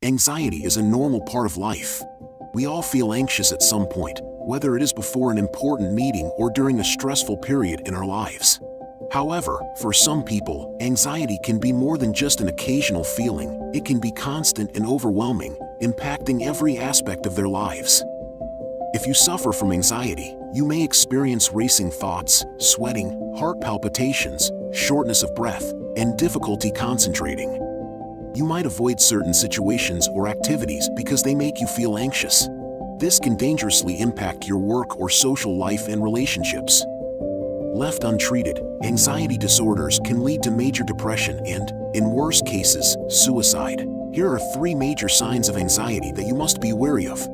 Anxiety is a normal part of life. We all feel anxious at some point, whether it is before an important meeting or during a stressful period in our lives. However, for some people, anxiety can be more than just an occasional feeling. It can be constant and overwhelming, impacting every aspect of their lives. If you suffer from anxiety, you may experience racing thoughts, sweating, heart palpitations, shortness of breath, and difficulty concentrating. You might avoid certain situations or activities because they make you feel anxious. This can dangerously impact your work or social life and relationships. Left untreated, anxiety disorders can lead to major depression and, in worse cases, suicide. Here are 3 major signs of anxiety that you must be wary of.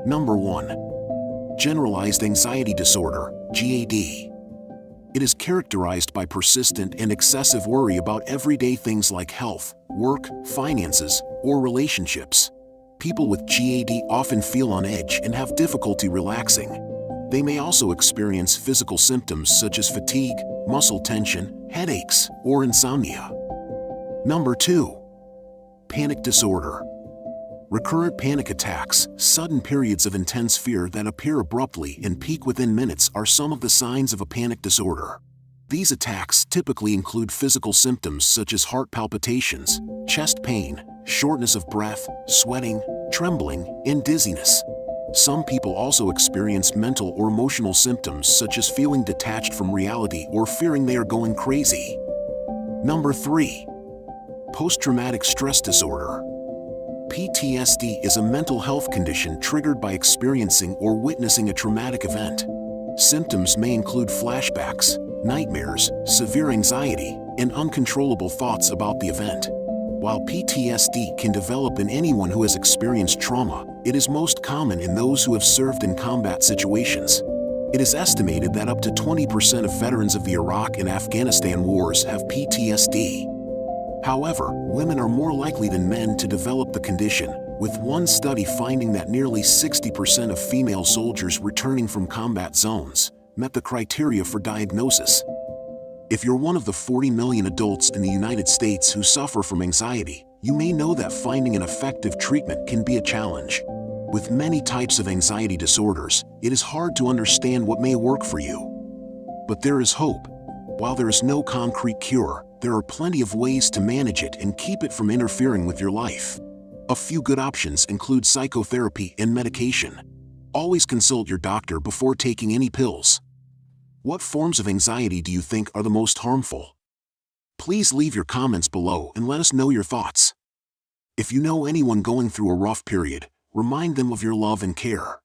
Number 1. Generalized anxiety disorder, GAD. It is characterized by persistent and excessive worry about everyday things like health, work, finances, or relationships. People with GAD often feel on edge and have difficulty relaxing. They may also experience physical symptoms such as fatigue, muscle tension, headaches, or insomnia. Number 2. Panic disorder. Recurrent panic attacks, sudden periods of intense fear that appear abruptly and peak within minutes are some of the signs of a panic disorder. These attacks typically include physical symptoms such as heart palpitations, chest pain, shortness of breath, sweating, trembling, and dizziness. Some people also experience mental or emotional symptoms such as feeling detached from reality or fearing they are going crazy. Number 3. Post-traumatic stress disorder. PTSD is a mental health condition triggered by experiencing or witnessing a traumatic event. Symptoms may include flashbacks, nightmares, severe anxiety, and uncontrollable thoughts about the event. While PTSD can develop in anyone who has experienced trauma, it is most common in those who have served in combat situations. It is estimated that up to 20% of veterans of the Iraq and Afghanistan wars have PTSD. However, women are more likely than men to develop the condition, with one study finding that nearly 60% of female soldiers returning from combat zones met the criteria for diagnosis. If you're one of the 40 million adults in the United States who suffer from anxiety, you may know that finding an effective treatment can be a challenge. With many types of anxiety disorders, it is hard to understand what may work for you. But there is hope. While there is no concrete cure, there are plenty of ways to manage it and keep it from interfering with your life. A few good options include psychotherapy and medication. Always consult your doctor before taking any pills. What forms of anxiety do you think are the most harmful? Please leave your comments below and let us know your thoughts. If you know anyone going through a rough period, remind them of your love and care.